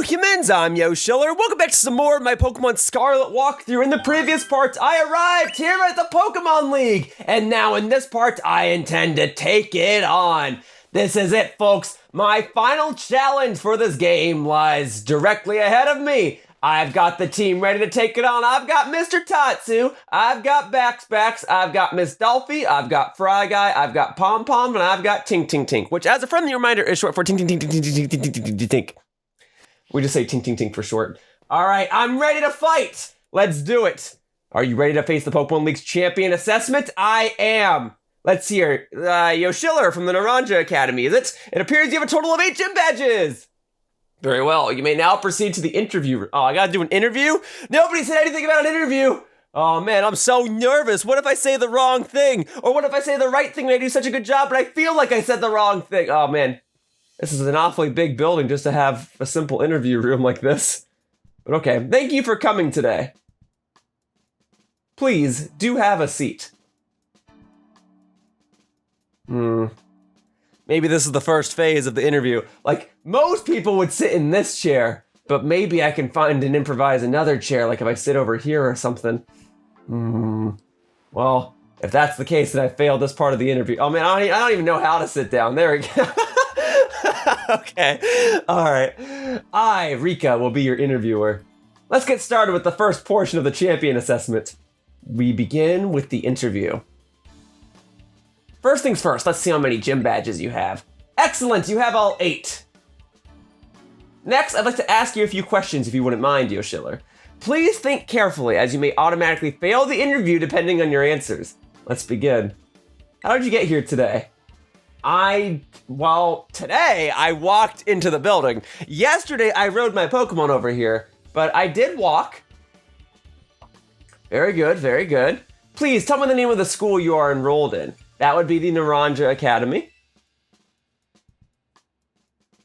humans, I'm Yoshiller. Welcome back to some more of my Pokemon Scarlet walkthrough. In the previous parts, I arrived here at the Pokemon League, and now in this part, I intend to take it on. This is it, folks. My final challenge for this game lies directly ahead of me. I've got the team ready to take it on. I've got Mr. Tatsu, I've got Baxbax, I've got Miss Dolphy, I've got Fry Guy, I've got Pom Pom, and I've got Tink Tink Tink, which, as a friendly reminder, is short for Tink Tink Tink Tink Tink Tink Tink Tink Tink. We just say Tink Tink Tink for short. All right, I'm ready to fight. Let's do it. Are you ready to face the Pokemon League's champion assessment? I am. Let's hear Yoshiller from the Naranja Academy, is it? It appears you have a total of 8 gym badges. Very well, you may now proceed to the interview. Oh, I gotta do an interview? Nobody said anything about an interview. Oh man, I'm so nervous. What if I say the wrong thing? Or what if I say the right thing and I do such a good job, but I feel like I said the wrong thing? Oh man, this is an awfully big building just to have a simple interview room like this. But okay, thank you for coming today. Please, do have a seat. Maybe this is the first phase of the interview. Like, most people would sit in this chair, but maybe I can find and improvise another chair, like if I sit over here or something. Well, if that's the case, then I failed this part of the interview. Oh man, I don't even know how to sit down. There we go. Okay, all right. I, Rika, will be your interviewer. Let's get started with the first portion of the champion assessment. We begin with the interview. First things first, let's see how many gym badges you have. Excellent, you have all 8. Next, I'd like to ask you a few questions if you wouldn't mind, Yoshiller. Please think carefully, as you may automatically fail the interview depending on your answers. Let's begin. How did you get here today? Today I walked into the building. Yesterday I rode my Pokemon over here, but I did walk. Very good, very good. Please tell me the name of the school you are enrolled in. That would be the Naranja Academy.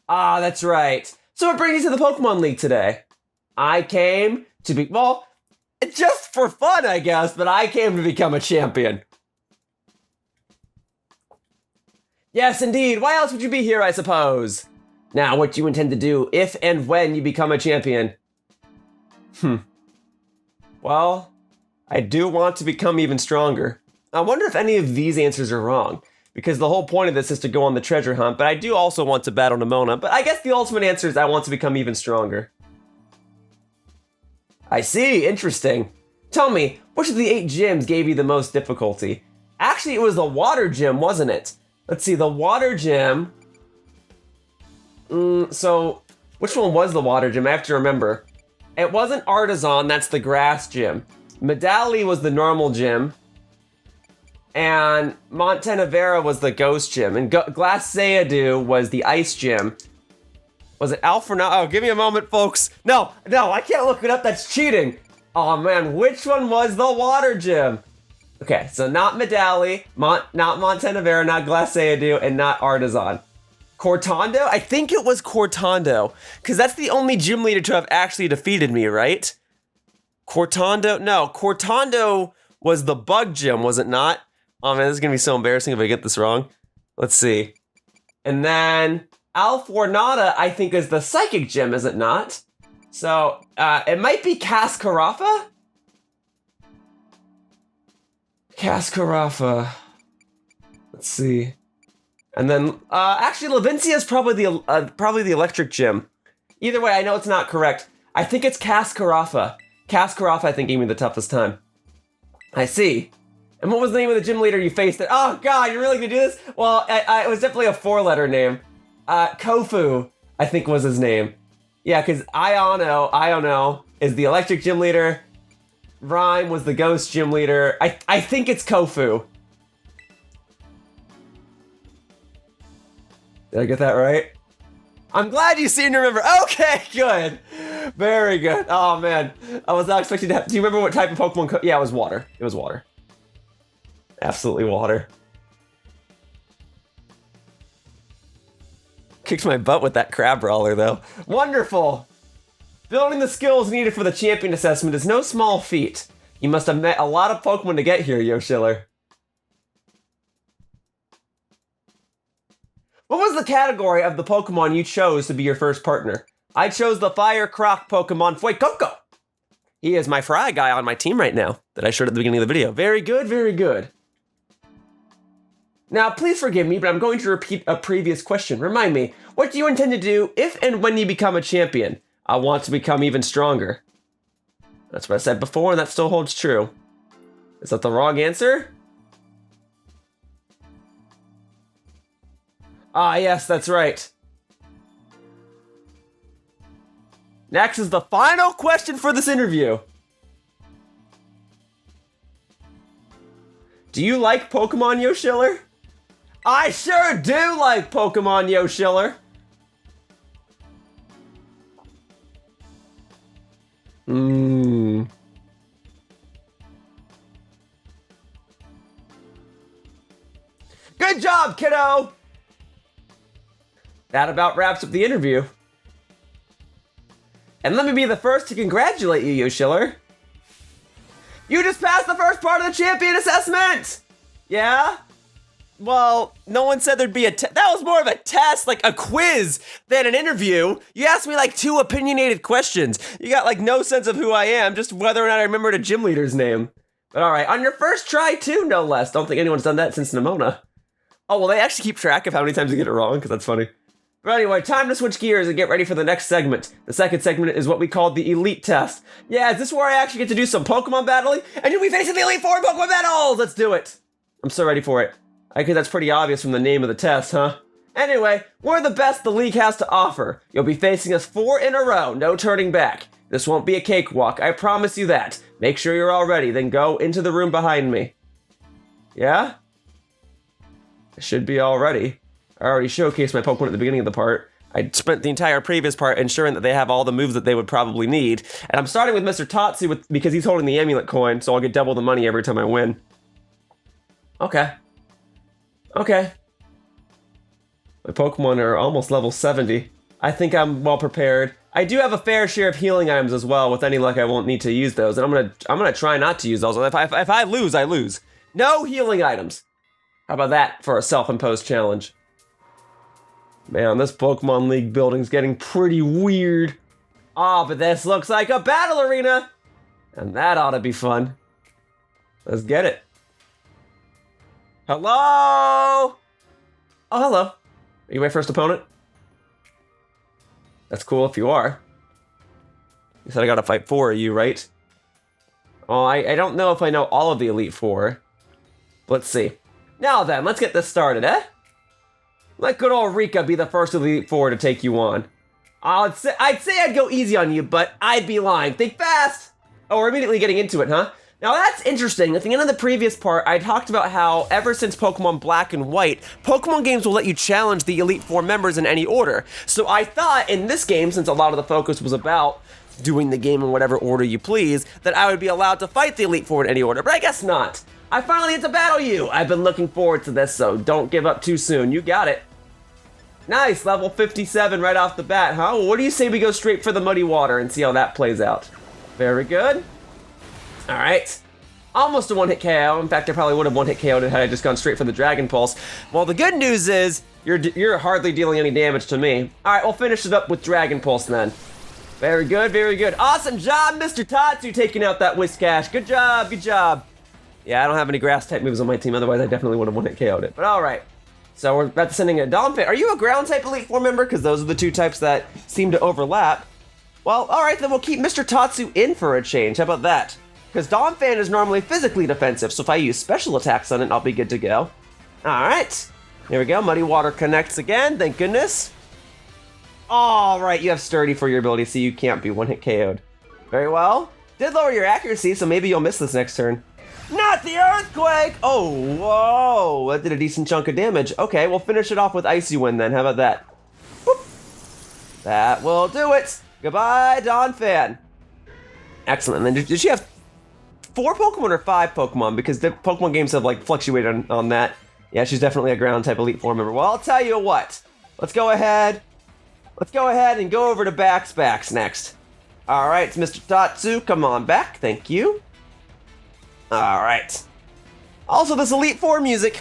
Ah, that's right. So what brings you to the Pokemon League today? I came to be, well, just for fun, I guess, but I came to become a champion. Yes, indeed. Why else would you be here, I suppose? Now, what do you intend to do if and when you become a champion? Well, I do want to become even stronger. I wonder if any of these answers are wrong, because the whole point of this is to go on the treasure hunt, but I do also want to battle Nemona, but I guess the ultimate answer is I want to become even stronger. I see, interesting. Tell me, which of the 8 gyms gave you the most difficulty? Actually, it was the water gym, wasn't it? Let's see, the water gym. So, which one was the water gym? I have to remember. It wasn't Artisan, that's the grass gym. Medali was the normal gym. And Montenevera was the ghost gym, and Glass Xayadu was the ice gym. Was it Alpha? Oh, give me a moment, folks. No, I can't look it up. That's cheating. Oh man, which one was the water gym? Okay, so not Medali, not Montenevera, not Glass Xayadu, and not Artisan. Cortando? I think it was Cortando, because that's the only gym leader to have actually defeated me, right? Cortando? No, Cortando was the bug gym, was it not? Oh man, this is gonna be so embarrassing if I get this wrong. Let's see. And then Alfornata, I think, is the psychic gym, is it not? So, it might be Cascarafa? Cascarafa. Let's see. And then, actually, Levincia is probably the electric gym. Either way, I know it's not correct. I think it's Cascarafa. Cascarafa, I think, gave me the toughest time. I see. And what was the name of the gym leader you faced? Oh god, you're really gonna do this? Well, it was definitely a 4-letter name. Kofu, I think was his name. Yeah, because Iono is the electric gym leader. Rhyme was the ghost gym leader. I think it's Kofu. Did I get that right? I'm glad you seem to remember. Okay, good. Very good. Oh man, I was not expecting to have, do you remember what type of Pokemon? Yeah, it was water. It was water. Absolutely water. Kicked my butt with that crab brawler though. Wonderful! Building the skills needed for the champion assessment is no small feat. You must have met a lot of Pokemon to get here, Yoshiller. What was the category of the Pokemon you chose to be your first partner? I chose the Fire Croc Pokemon Fuecoco. He is my fry guy on my team right now that I showed at the beginning of the video. Very good, very good. Now, please forgive me, but I'm going to repeat a previous question. Remind me, what do you intend to do if and when you become a champion? I want to become even stronger. That's what I said before, and that still holds true. Is that the wrong answer? Ah, yes, that's right. Next is the final question for this interview. Do you like Pokemon Yoshiller? I sure do like Pokemon Yoshiller. Good job, kiddo! That about wraps up the interview. And let me be the first to congratulate you, Yoshiller. You just passed the first part of the champion assessment! Yeah? Well, no one said there'd be that was more of a test, like a quiz, than an interview. You asked me like 2 opinionated questions. You got like no sense of who I am, just whether or not I remembered a gym leader's name. But alright, on your first try too, no less. Don't think anyone's done that since Nimona. Oh, well, they actually keep track of how many times you get it wrong, because that's funny. But anyway, time to switch gears and get ready for the next segment. The second segment is what we call the Elite Test. Yeah, is this where I actually get to do some Pokemon battling? And you'll be facing the Elite Four in Pokemon battles! Let's do it! I'm so ready for it. I think that's pretty obvious from the name of the test, huh? Anyway, we're the best the league has to offer. You'll be facing us 4 in a row, no turning back. This won't be a cakewalk, I promise you that. Make sure you're all ready, then go into the room behind me. Yeah? I should be all ready. I already showcased my Pokemon at the beginning of the part. I spent the entire previous part ensuring that they have all the moves that they would probably need. And I'm starting with Mr. Tatsu because he's holding the amulet coin, so I'll get double the money every time I win. Okay. Okay. My Pokemon are almost level 70. I think I'm well prepared. I do have a fair share of healing items as well. With any luck, I won't need to use those. And I'm gonna try not to use those. If I lose, I lose. No healing items. How about that for a self-imposed challenge? Man, this Pokemon League building's getting pretty weird. Ah, but this looks like a battle arena. And that ought to be fun. Let's get it. Hello? Oh, hello. Are you my first opponent? That's cool if you are. You said I gotta fight 4 of you, right? Oh, I don't know if I know all of the Elite Four. Let's see. Now then, let's get this started, eh? Let good old Rika be the first of the Elite Four to take you on. I'd say I'd go easy on you, but I'd be lying. Think fast! Oh, we're immediately getting into it, huh? Now that's interesting. At the end of the previous part, I talked about how ever since Pokemon Black and White, Pokemon games will let you challenge the Elite Four members in any order. So I thought in this game, since a lot of the focus was about doing the game in whatever order you please, that I would be allowed to fight the Elite Four in any order, but I guess not. I finally get to battle you! I've been looking forward to this, so don't give up too soon. You got it. Nice, level 57 right off the bat, huh? Well, what do you say we go straight for the muddy water and see how that plays out? Very good. All right. Almost a one-hit KO. In fact, I probably would have one-hit KO'd it had I just gone straight for the Dragon Pulse. Well, the good news is you're hardly dealing any damage to me. All right, we'll finish it up with Dragon Pulse then. Very good, very good. Awesome job, Mr. Tatsu, taking out that Whiscash. Good job, good job. Yeah, I don't have any grass-type moves on my team, otherwise I definitely would have one-hit KO'd it. But all right. So we're about to sending a Donphan. Are you a ground-type Elite Four member? Because those are the 2 types that seem to overlap. Well, all right, then we'll keep Mr. Tatsu in for a change. How about that? Because Donphan is normally physically defensive, so if I use special attacks on it, I'll be good to go. All right. Here we go. Muddy Water connects again. Thank goodness. All right, you have Sturdy for your ability, so you can't be one-hit KO'd. Very well. Did lower your accuracy, so maybe you'll miss this next turn. Not the Earthquake! Oh, whoa. That did a decent chunk of damage. Okay, we'll finish it off with Icy Wind then. How about that? Boop. That will do it. Goodbye, Donphan. Excellent. And then did she have 4 Pokemon or 5 Pokemon? Because the Pokemon games have like fluctuated on that. Yeah, she's definitely a ground type Elite Four member. Well, I'll tell you what. Let's go ahead and go over to Baxbax next. All right, it's Mr. Tatsu. Come on back. Thank you. All right. Also, this Elite Four music,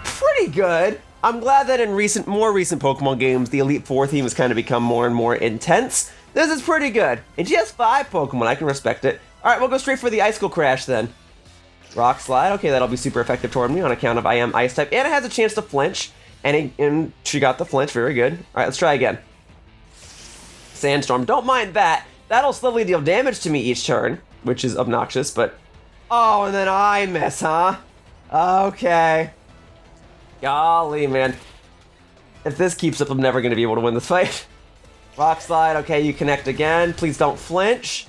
pretty good. I'm glad that in more recent Pokemon games, the Elite Four theme has kind of become more and more intense. This is pretty good. And she has 5 Pokemon, I can respect it. Alright, we'll go straight for the Icicle Crash then. Rock Slide, okay, that'll be super effective toward me on account of I am Ice type. And it has a chance to flinch, and she got the flinch, very good. Alright, let's try again. Sandstorm, don't mind that. That'll slowly deal damage to me each turn, which is obnoxious, but... Oh, and then I miss, huh? Okay. Golly, man. If this keeps up, I'm never going to be able to win this fight. Rock Slide, okay, you connect again. Please don't flinch.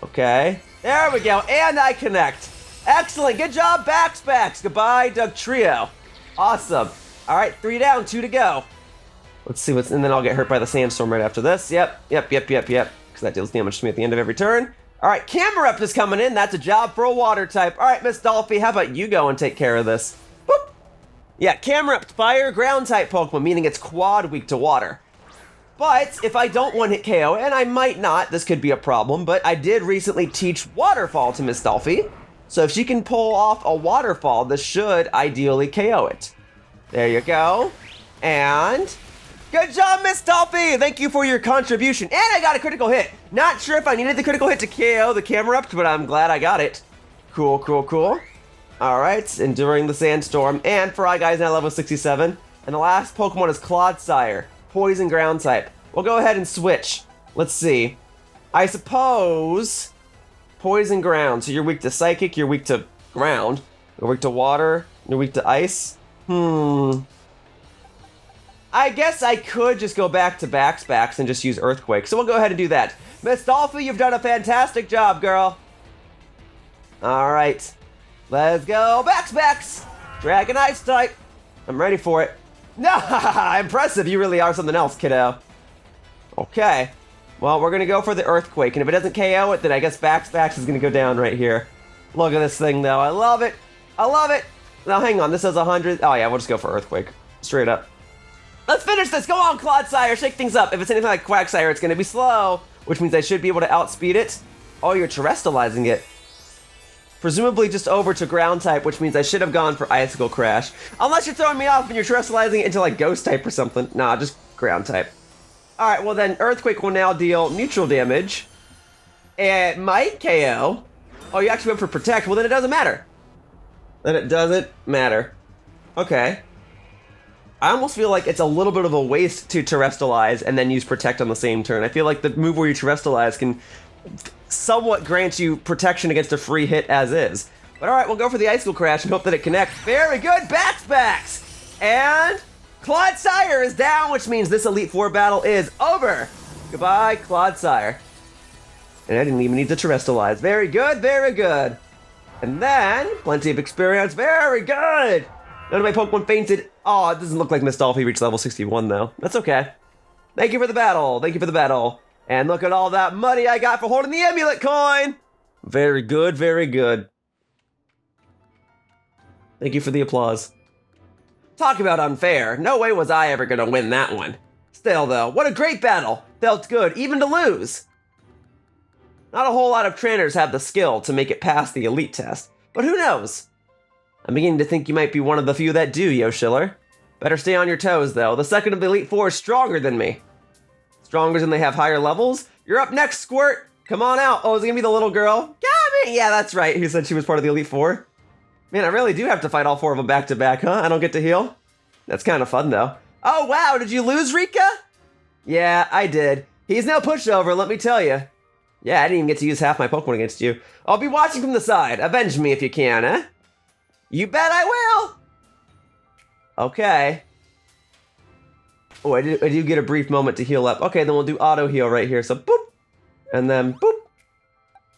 Okay. There we go, and I connect. Excellent, good job, Backs. Goodbye, Doug Trio. Awesome. All right, 3 down, 2 to go. Let's see and then I'll get hurt by the Sandstorm right after this. Yep. Because that deals damage to me at the end of every turn. All right, Camerupt is coming in. That's a job for a water type. All right, Miss Dolphy, how about you go and take care of this? Boop. Yeah, Camerupt, fire ground type Pokemon, meaning it's quad weak to water. But if I don't one-hit KO, and I might not, this could be a problem, but I did recently teach Waterfall to Miss Dolphy. So if she can pull off a Waterfall, this should ideally KO it. There you go. And good job, Miss Dolphy! Thank you for your contribution. And I got a critical hit. Not sure if I needed the critical hit to KO the Camerupt, but I'm glad I got it. Cool. All right, enduring the Sandstorm. And Fry Guy's now level 67. And the last Pokemon is Clodsire. Poison ground type. We'll go ahead and switch. Let's see. I suppose poison ground. So you're weak to psychic, you're weak to ground, you're weak to water, you're weak to ice. I guess I could just go back to Backs and just use Earthquake. So we'll go ahead and do that. Miss Dolphy, you've done a fantastic job, girl. All right. Let's go. Backs. Dragon Ice type. I'm ready for it. No, impressive. You really are something else, kiddo. Okay. Well, we're going to go for the Earthquake. And if it doesn't KO it, then I guess Backs is going to go down right here. Look at this thing, though. I love it. Now, hang on. This has 100. Oh, yeah. We'll just go for Earthquake. Straight up. Let's finish this. Go on, Clodsire. Shake things up. If it's anything like Quaxly, it's going to be slow, which means I should be able to outspeed it. Oh, you're terrestrializing it. Presumably just over to ground type, which means I should have gone for Icicle Crash. Unless you're throwing me off and you're terrestrializing it into like Ghost type or something. Nah, just ground type. Alright, well then Earthquake will now deal neutral damage. It might KO. Oh, you actually went for Protect. Well, then it doesn't matter. Okay. I almost feel like it's a little bit of a waste to terrestrialize and then use Protect on the same turn. I feel like the move where you terrestrialize can somewhat grant you protection against a free hit as is. But alright, we'll go for the Icicle Crash and hope that it connects. Very good, Backs! And Clodsire is down, which means this Elite Four battle is over. Goodbye, Clodsire. And I didn't even need to terrestrialize. Very good. And then, plenty of experience. Very good! None of my Pokemon fainted. Oh, it doesn't look like Miss Dolphy reached level 61, though. That's okay. Thank you for the battle. And look at all that money I got for holding the amulet coin! Very good. Thank you for the applause. Talk about unfair. No way was I ever gonna win that one. Still, though, what a great battle. Felt good, even to lose. Not a whole lot of trainers have the skill to make it past the elite test. But who knows? I'm beginning to think you might be one of the few that do, Yoshiller. Better stay on your toes, though. The second of the Elite Four is stronger than me. Stronger than they have higher levels? You're up next, Squirt! Come on out. Oh, is it gonna be the little girl? Got me! Yeah, that's right. Who said she was part of the Elite Four? Man, I really do have to fight all 4 of them back to back, huh? I don't get to heal? That's kind of fun, though. Oh, wow, did you lose, Rika? Yeah, I did. He's no pushover, let me tell you. Yeah, I didn't even get to use half my Pokemon against you. I'll be watching from the side. Avenge me if you can, eh? You bet I will! Okay. Oh, I do get a brief moment to heal up. Okay, then we'll do auto heal right here. So boop, and then boop,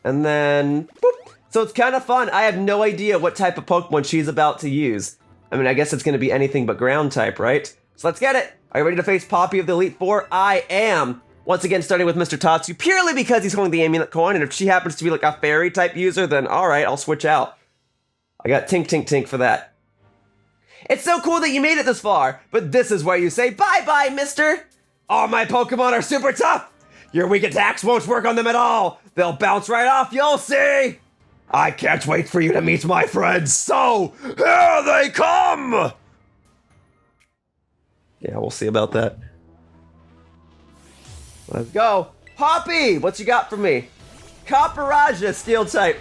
and then boop. So it's kind of fun. I have no idea what type of Pokemon she's about to use. I mean, I guess it's going to be anything but ground type, right? So let's get it. Are you ready to face Poppy of the Elite Four? I am. Once again, starting with Mr. Tatsu, purely because he's holding the amulet coin, and if she happens to be like a fairy type user, then alright, I'll switch out. I got Tink for that. It's so cool that you made it this far, but this is where you say bye-bye, mister! All my Pokemon are super tough! Your weak attacks won't work on them at all! They'll bounce right off, you'll see! I can't wait for you to meet my friends, so here they come! Yeah, we'll see about that. Let's go. Hoppy, what you got for me? Copperaja, steel type.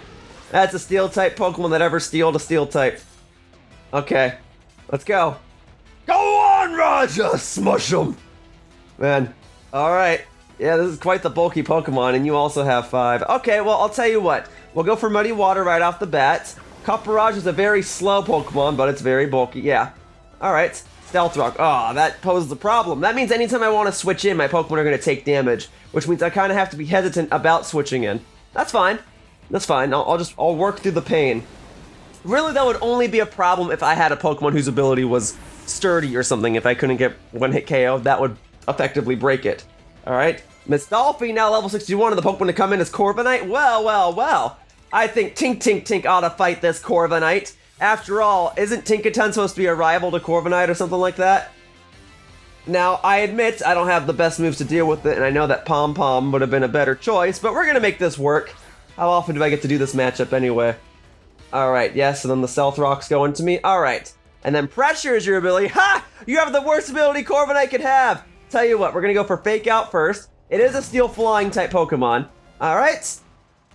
That's a steel type Pokemon that ever stealed a steel type. Okay, let's go. Go on, Raja, smush him. Man, all right. Yeah, this is quite the bulky Pokemon, and you also have 5. Okay, well, I'll tell you what. We'll go for Muddy Water right off the bat. Copperage is a very slow Pokemon, but it's very bulky. Yeah. All right. Stealth Rock. Oh, that poses a problem. That means anytime I want to switch in, my Pokemon are going to take damage, which means I kind of have to be hesitant about switching in. That's fine. That's fine. I'll work through the pain. Really, that would only be a problem if I had a Pokemon whose ability was sturdy or something. If I couldn't get one-hit KO, that would effectively break it. All right. Miss Dolphy, now level 61, and the Pokemon to come in is Corviknight. Well. I think Tink ought to fight this Corviknight. After all, isn't Tinkaton supposed to be a rival to Corviknight or something like that? Now, I admit I don't have the best moves to deal with it, and I know that Pom Pom would have been a better choice, but we're going to make this work. How often do I get to do this matchup anyway? Alright, yes, and then the Stealth Rock's going to me. Alright, and then Pressure is your ability. Ha! You have the worst ability Corviknight could have! Tell you what, we're going to go for Fake Out first. It is a Steel Flying type Pokemon. Alright,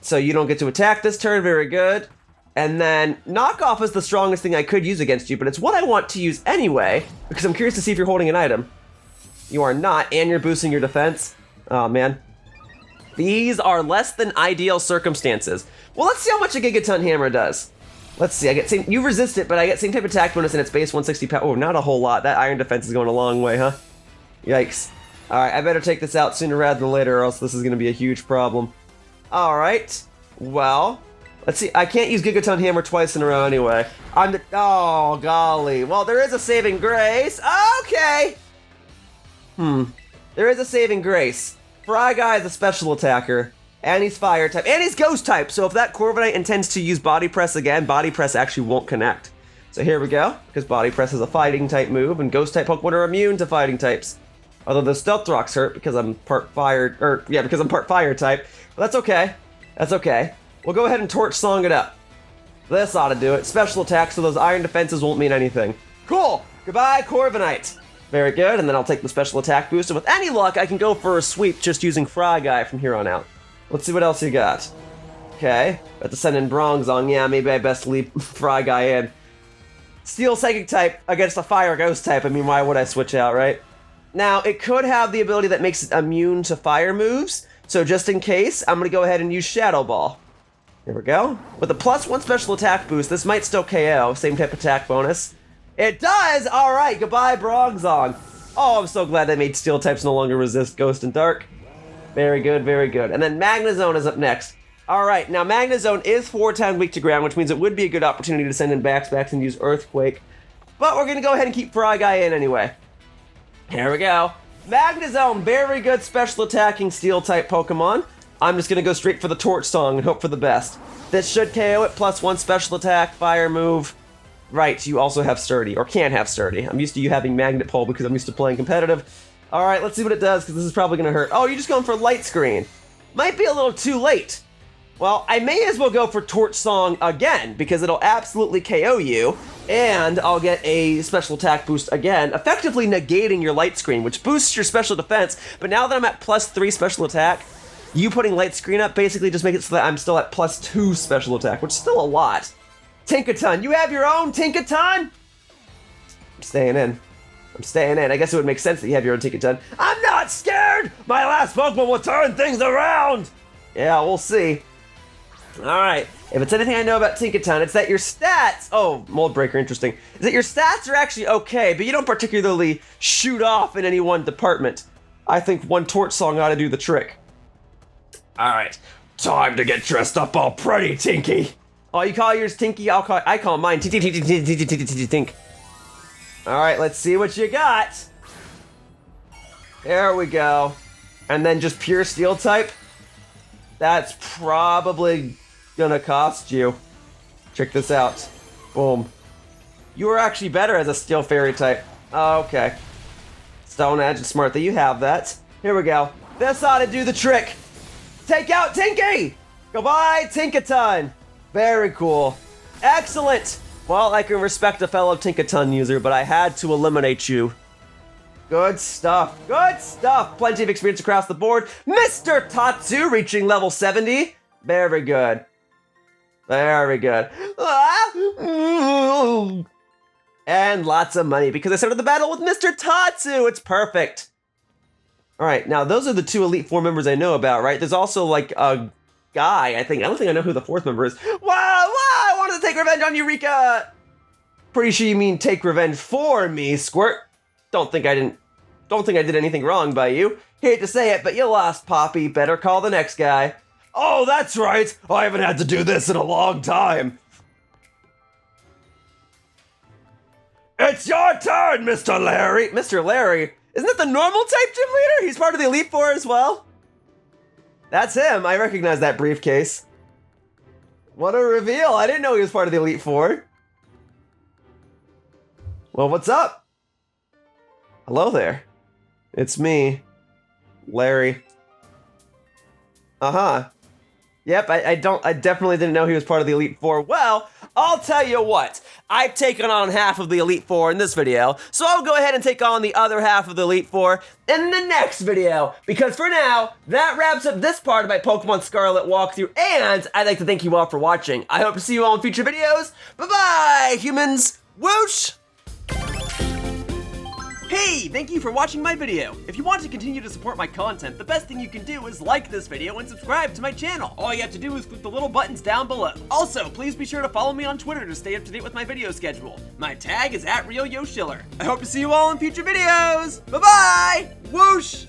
so you don't get to attack this turn, very good. And then Knockoff is the strongest thing I could use against you, but it's what I want to use anyway, because I'm curious to see if you're holding an item. You are not, and you're boosting your defense. Oh, man. These are less than ideal circumstances. Well, let's see how much a Gigaton Hammer does. Let's see, I get same, you resist it, but I get same type attack bonus and its base 160 power. Oh, not a whole lot. That Iron Defense is going a long way, huh? Yikes. Alright, I better take this out sooner rather than later, or else this is going to be a huge problem. Alright, well, let's see. I can't use Gigaton Hammer twice in a row anyway. Oh, golly. Well, there is a saving grace. Okay. There is a saving grace. Fryguy is a special attacker, and he's fire type, and he's ghost type, so if that Corviknight intends to use Body Press again, Body Press actually won't connect. So here we go, because Body Press is a fighting type move, and ghost type Pokemon are immune to fighting types. Although the Stealth Rocks hurt because I'm part fire, because I'm part fire type. But that's okay. That's okay. We'll go ahead and Torch Song it up. This ought to do it. Special attack, so those Iron Defenses won't mean anything. Cool! Goodbye, Corviknight! Very good, and then I'll take the special attack boost, and with any luck, I can go for a sweep just using Fryguy from here on out. Let's see what else you got. Okay, got to send in Bronzong. Yeah, maybe I best leave Fryguy in. Steel Psychic type against a Fire Ghost type. I mean, why would I switch out, right? Now, it could have the ability that makes it immune to fire moves, so just in case, I'm going to go ahead and use Shadow Ball. Here we go. With a +1 special attack boost, this might still KO, same type attack bonus. It does! Alright, goodbye, Bronzong. Oh, I'm so glad they made Steel types no longer resist Ghost and Dark. Very good, very good. And then Magnezone is up next. Alright, now Magnezone is 4 times weak to ground, which means it would be a good opportunity to send in Backs and use Earthquake. But we're going to go ahead and keep Fryguy in anyway. Here we go. Magnezone, very good special attacking Steel type Pokemon. I'm just going to go straight for the Torch Song and hope for the best. This should KO it, +1 special attack, fire move. Right, you also have Sturdy, or can have Sturdy. I'm used to you having Magnet Pull because I'm used to playing competitive. Alright, let's see what it does, because this is probably going to hurt. Oh, you're just going for Light Screen. Might be a little too late. Well, I may as well go for Torch Song again, because it'll absolutely KO you, and I'll get a special attack boost again, effectively negating your Light Screen, which boosts your special defense, but now that I'm at +3 special attack, you putting Light Screen up basically just makes it so that I'm still at +2 special attack, which is still a lot. Tinkaton, you have your own Tinkaton? I'm staying in. I'm staying in. I guess it would make sense that you have your own Tinkaton. I'm not scared! My last Pokemon will turn things around! Yeah, we'll see. Alright, if it's anything I know about Tinkaton, it's that your stats... Oh, Mold Breaker, interesting. Is that your stats are actually okay, but you don't particularly shoot off in any one department. I think one Torch Song ought to do the trick. Alright, time to get dressed up all pretty, Tinky! Oh, you call yours Tinky? I call mine Tink. Alright, let's see what you got. There we go. And then just pure Steel type. That's probably gonna cost you. Check this out. Boom. You are actually better as a Steel Fairy type. Oh, okay. Stone Edge, it's smart that you have that. Here we go. This ought to do the trick. Take out Tinky! Goodbye, Tinkaton! Very cool. Excellent! Well, I can respect a fellow Tinkaton user, but I had to eliminate you. Good stuff. Good stuff. Plenty of experience across the board. Mr. Tatsu reaching level 70. Very good. Very good. And lots of money because I started the battle with Mr. Tatsu. It's perfect. All right, now those are the 2 Elite Four members I know about, right? There's also like a guy, I think. I don't think I know who the 4th member is. Wow, I wanted to take revenge on you, Rika. Pretty sure you mean take revenge for me, Squirt. Don't think I did anything wrong by you. Hate to say it, but you lost, Poppy. Better call the next guy. Oh, that's right. I haven't had to do this in a long time. It's your turn, Mr. Larry. Mr. Larry? Isn't that the normal type gym leader? He's part of the Elite Four as well? That's him. I recognize that briefcase. What a reveal. I didn't know he was part of the Elite Four. Well, what's up? Hello there. It's me, Larry. Uh-huh. Yep, I definitely didn't know he was part of the Elite Four. Well, I'll tell you what. I've taken on half of the Elite Four in this video, so I'll go ahead and take on the other half of the Elite Four in the next video, because for now, that wraps up this part of my Pokemon Scarlet walkthrough, and I'd like to thank you all for watching. I hope to see you all in future videos. Bye-bye, humans. Whoosh! Hey, thank you for watching my video. If you want to continue to support my content, the best thing you can do is like this video and subscribe to my channel. All you have to do is click the little buttons down below. Also, please be sure to follow me on Twitter to stay up to date with my video schedule. My tag is @RealYoshiller. I hope to see you all in future videos. Bye-bye! Whoosh!